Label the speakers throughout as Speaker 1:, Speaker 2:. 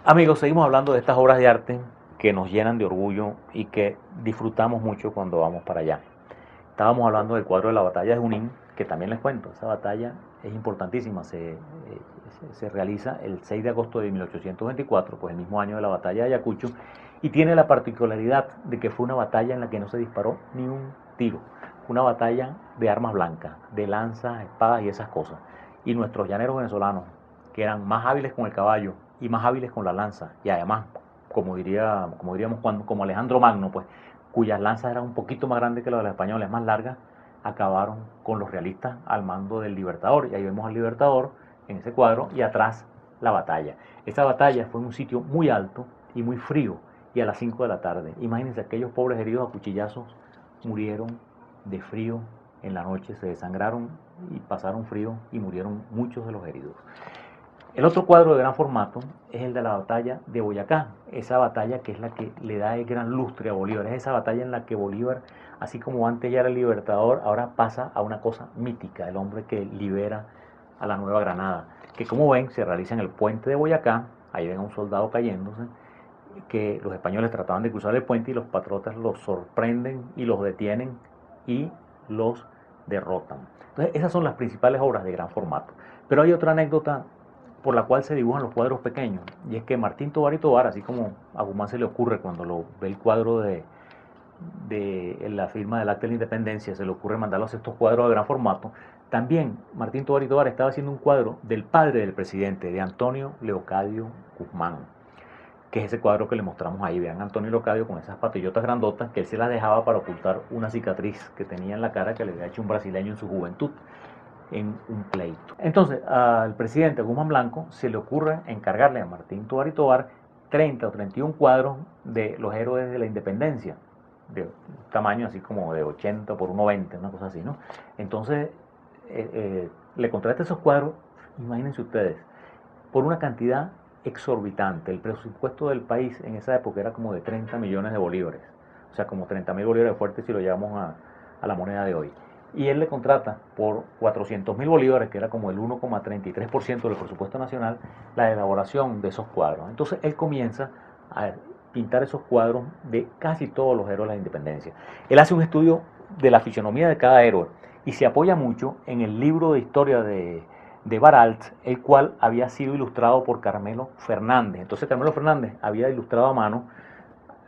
Speaker 1: Amigos, seguimos hablando de estas obras de arte que nos llenan de orgullo y que disfrutamos mucho cuando vamos para allá. Estábamos hablando del cuadro de la batalla de Junín, que también les cuento, esa batalla es importantísima, se realiza el 6 de agosto de 1824, pues el mismo año de la batalla de Ayacucho, y tiene la particularidad de que fue una batalla en la que no se disparó ni un tiro, una batalla de armas blancas, de lanzas, espadas y esas cosas. Y nuestros llaneros venezolanos, que eran más hábiles con el caballo y más hábiles con la lanza, y además, como diríamos como Alejandro Magno, pues, cuyas lanzas eran un poquito más grandes que las de los españoles, más largas, acabaron con los realistas al mando del Libertador. Y ahí vemos al Libertador en ese cuadro y atrás la batalla. Esa batalla fue en un sitio muy alto y muy frío y a las 5 de la tarde. Imagínense, aquellos pobres heridos a cuchillazos murieron de frío en la noche, se desangraron y pasaron frío y murieron muchos de los heridos. El otro cuadro de gran formato es el de la batalla de Boyacá, esa batalla que es la que le da el gran lustre a Bolívar, es esa batalla en la que Bolívar, así como antes ya era el libertador, ahora pasa a una cosa mítica, el hombre que libera a la Nueva Granada, que como ven se realiza en el puente de Boyacá, ahí ven a un soldado cayéndose, que los españoles trataban de cruzar el puente y los patriotas los sorprenden y los detienen y los derrotan. Entonces esas son las principales obras de gran formato. Pero hay otra anécdota por la cual se dibujan los cuadros pequeños, y es que Martín Tovar y Tovar, así como a Guzmán se le ocurre cuando lo ve el cuadro de la firma del Acta de la Independencia, se le ocurre mandarlos estos cuadros de gran formato, también Martín Tovar y Tovar estaba haciendo un cuadro del padre del presidente, de Antonio Leocadio Guzmán, que es ese cuadro que le mostramos ahí. Vean a Antonio Leocadio con esas patillotas grandotas que él se las dejaba para ocultar una cicatriz que tenía en la cara que le había hecho un brasileño en su juventud en un pleito. Entonces, al presidente Guzmán Blanco se le ocurre encargarle a Martín Tovar y Tovar 30 o 31 cuadros de los héroes de la independencia, de un tamaño así como de 80 por 1,20, una cosa así, ¿no? Entonces, le contrata esos cuadros, imagínense ustedes, por una cantidad exorbitante. El presupuesto del país en esa época era como de 30 millones de bolívares, o sea, como 30.000 bolívares fuertes si lo llevamos a la moneda de hoy. Y él le contrata por 400.000 bolívares, que era como el 1,33% del presupuesto nacional, la elaboración de esos cuadros. Entonces él comienza a pintar esos cuadros de casi todos los héroes de la independencia. Él hace un estudio de la fisionomía de cada héroe y se apoya mucho en el libro de historia de Baralt, el cual había sido ilustrado por Carmelo Fernández. Entonces Carmelo Fernández había ilustrado a mano,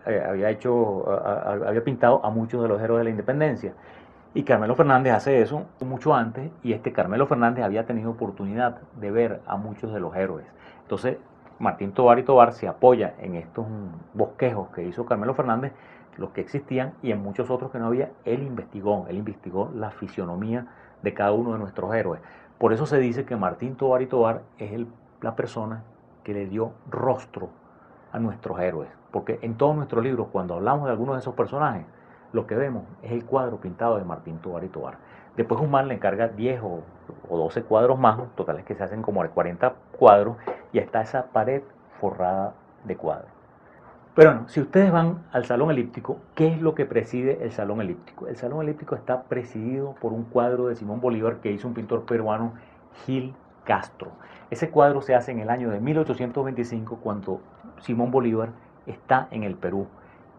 Speaker 1: había pintado a muchos de los héroes de la independencia. Y Carmelo Fernández hace eso mucho antes, y Carmelo Fernández había tenido oportunidad de ver a muchos de los héroes. Entonces Martín Tovar y Tovar se apoya en estos bosquejos que hizo Carmelo Fernández, los que existían, y en muchos otros que no había. Él investigó la fisionomía de cada uno de nuestros héroes. Por eso se dice que Martín Tovar y Tovar es la persona que le dio rostro a nuestros héroes, porque en todos nuestros libros, cuando hablamos de algunos de esos personajes, lo que vemos es el cuadro pintado de Martín Tovar y Tovar. Después Guzmán le encarga 10 o 12 cuadros más, totales que se hacen como 40 cuadros, y está esa pared forrada de cuadros. Pero bueno, si ustedes van al Salón Elíptico, ¿qué es lo que preside el Salón Elíptico? El Salón Elíptico está presidido por un cuadro de Simón Bolívar que hizo un pintor peruano, Gil Castro. Ese cuadro se hace en el año de 1825, cuando Simón Bolívar está en el Perú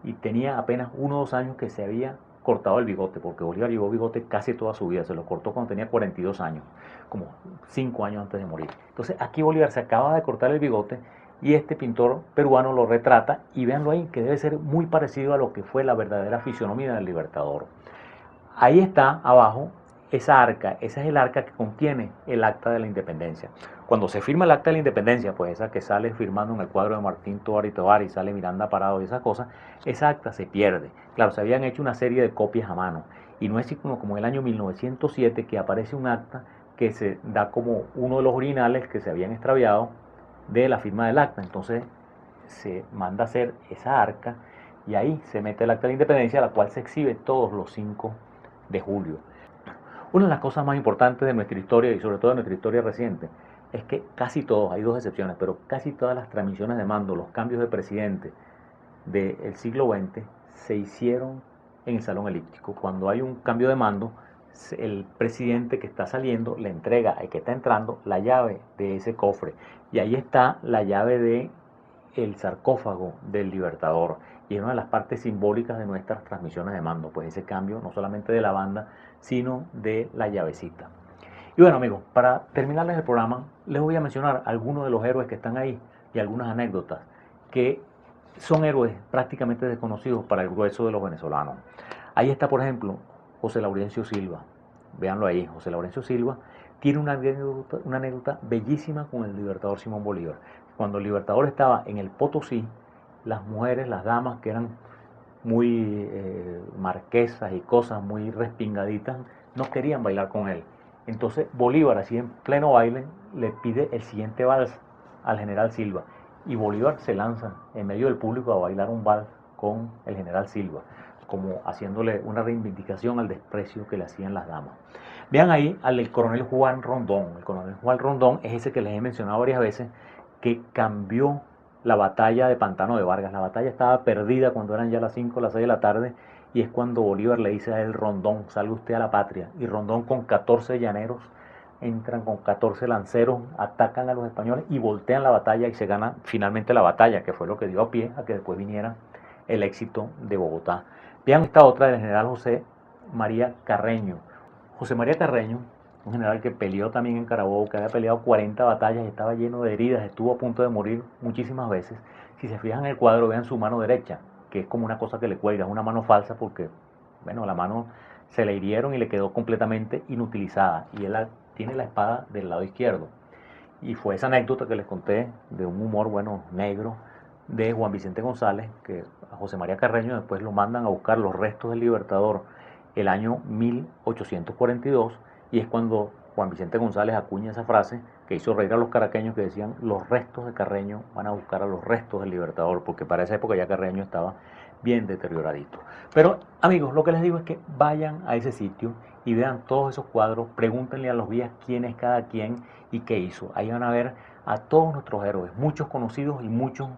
Speaker 1: y tenía apenas 1 o 2 años que se había cortado el bigote, porque Bolívar llevó bigote casi toda su vida, se lo cortó cuando tenía 42 años, como 5 años antes de morir. Entonces aquí Bolívar se acaba de cortar el bigote y este pintor peruano lo retrata, y véanlo ahí, que debe ser muy parecido a lo que fue la verdadera fisionomía del Libertador. Ahí está abajo esa arca, esa es el arca que contiene el Acta de la Independencia. Cuando se firma el Acta de la Independencia, pues esa que sale firmando en el cuadro de Martín Tovar y Tovar y sale Miranda Parado y esas cosas, esa acta se pierde. Claro, se habían hecho una serie de copias a mano, y no es como en el año 1907 que aparece un acta que se da como uno de los originales que se habían extraviado de la firma del acta. Entonces se manda a hacer esa arca y ahí se mete el Acta de la Independencia, la cual se exhibe todos los 5 de julio. Una de las cosas más importantes de nuestra historia, y sobre todo de nuestra historia reciente, es que casi todos, hay 2 excepciones, pero casi todas las transmisiones de mando, los cambios de presidente del siglo XX se hicieron en el Salón Elíptico. Cuando hay un cambio de mando, el presidente que está saliendo le entrega al que está entrando la llave de ese cofre, y ahí está la llave de el sarcófago del Libertador y es una de las partes simbólicas de nuestras transmisiones de mando, pues ese cambio no solamente de la banda, sino de la llavecita. Y bueno amigos, para terminarles el programa, les voy a mencionar algunos de los héroes que están ahí y algunas anécdotas que son héroes prácticamente desconocidos para el grueso de los venezolanos. Ahí está, por ejemplo, José Laurencio Silva. Véanlo ahí, José Laurencio Silva tiene una anécdota bellísima con el Libertador Simón Bolívar. Cuando el Libertador estaba en el Potosí, las mujeres, las damas que eran muy marquesas y cosas muy respingaditas, no querían bailar con él. Entonces Bolívar, así en pleno baile, le pide el siguiente vals al general Silva. Y Bolívar se lanza en medio del público a bailar un vals con el general Silva, como haciéndole una reivindicación al desprecio que le hacían las damas. Vean ahí al coronel Juan Rondón. El coronel Juan Rondón es ese que les he mencionado varias veces, que cambió la batalla de Pantano de Vargas. La batalla estaba perdida cuando eran ya las 5 o las 6 de la tarde y es cuando Bolívar le dice a él: Rondón, salga usted a la patria. Y Rondón con 14 llaneros entran con 14 lanceros, atacan a los españoles y voltean la batalla y se gana finalmente la batalla, que fue lo que dio a pie a que después viniera el éxito de Bogotá. Vean esta otra del general José María Carreño. José María Carreño, un general que peleó también en Carabobo, que había peleado 40 batallas, estaba lleno de heridas, estuvo a punto de morir muchísimas veces. Si se fijan en el cuadro, vean su mano derecha, que es como una cosa que le cuelga, es una mano falsa porque, bueno, la mano se le hirieron y le quedó completamente inutilizada. Y él tiene la espada del lado izquierdo. Y fue esa anécdota que les conté de un humor, bueno, negro, de Juan Vicente González, que a José María Carreño después lo mandan a buscar los restos del Libertador el año 1842 y es cuando Juan Vicente González acuña esa frase que hizo reír a los caraqueños, que decían: los restos de Carreño van a buscar a los restos del Libertador, porque para esa época ya Carreño estaba bien deterioradito. Pero amigos, lo que les digo es que vayan a ese sitio y vean todos esos cuadros, pregúntenle a los guías quién es cada quien y qué hizo. Ahí van a ver a todos nuestros héroes, muchos conocidos y muchos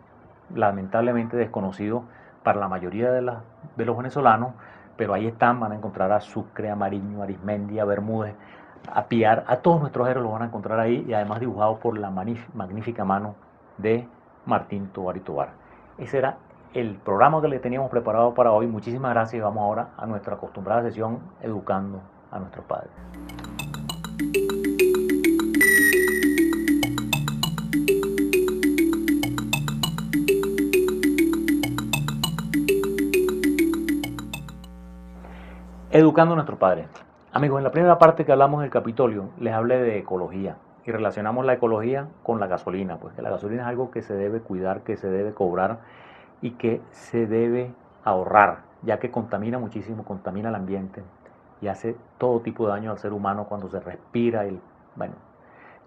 Speaker 1: lamentablemente desconocidos para la mayoría de los venezolanos, pero ahí están. Van a encontrar a Sucre, a Mariño, a Arismendi, a Bermúdez, a Piar, a todos nuestros héroes los van a encontrar ahí, y además dibujados por la magnífica mano de Martín Tovar y Tovar. Ese era el programa que le teníamos preparado para hoy. Muchísimas gracias y vamos ahora a nuestra acostumbrada sesión Educando a nuestros padres. Educando a nuestros padres. Amigos, en la primera parte que hablamos del Capitolio, les hablé de ecología y relacionamos la ecología con la gasolina, pues que la gasolina es algo que se debe cuidar, que se debe cobrar y que se debe ahorrar, ya que contamina muchísimo, contamina el ambiente y hace todo tipo de daño al ser humano cuando se respira. Bueno,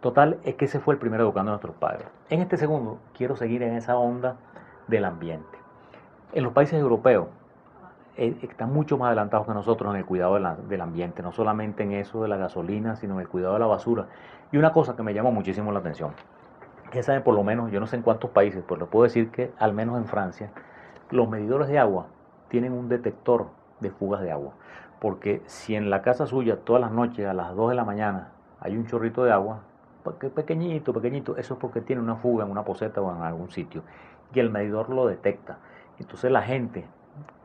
Speaker 1: total, es que ese fue el primero Educando a nuestros padres. En este segundo, quiero seguir en esa onda del ambiente. En los países europeos, están mucho más adelantados que nosotros en el cuidado del ambiente, no solamente en eso de la gasolina, sino en el cuidado de la basura. Y una cosa que me llamó muchísimo la atención, que saben, por lo menos, yo no sé en cuántos países, pero les puedo decir que al menos en Francia, los medidores de agua tienen un detector de fugas de agua. Porque si en la casa suya todas las noches a las 2 de la mañana hay un chorrito de agua, pequeñito, pequeñito, eso es porque tiene una fuga en una poceta o en algún sitio. Y el medidor lo detecta. Entonces la gente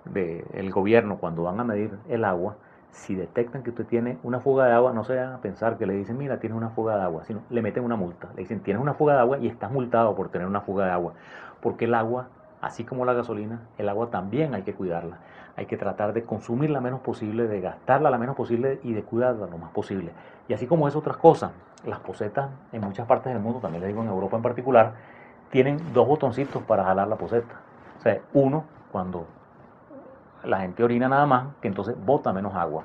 Speaker 1: del gobierno, cuando van a medir el agua, si detectan que usted tiene una fuga de agua, no se van a pensar que le dicen: mira, tienes una fuga de agua, sino le meten una multa. Le dicen: tienes una fuga de agua y estás multado por tener una fuga de agua. Porque el agua, así como la gasolina, el agua también hay que cuidarla. Hay que tratar de consumirla menos posible, de gastarla lo menos posible y de cuidarla lo más posible. Y así como es otras cosas, las posetas en muchas partes del mundo, también les digo en Europa en particular, tienen dos botoncitos para jalar la poseta. O sea, uno cuando la gente orina nada más, que entonces bota menos agua.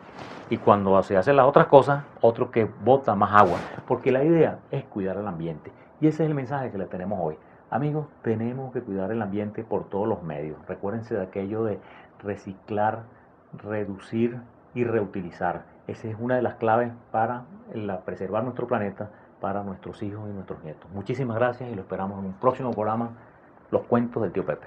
Speaker 1: Y cuando se hacen las otras cosas, otro que bota más agua. Porque la idea es cuidar el ambiente. Y ese es el mensaje que le tenemos hoy. Amigos, tenemos que cuidar el ambiente por todos los medios. Recuérdense de aquello de reciclar, reducir y reutilizar. Esa es una de las claves para preservar nuestro planeta, para nuestros hijos y nuestros nietos. Muchísimas gracias y lo esperamos en un próximo programa, Los Cuentos del Tío Pepe.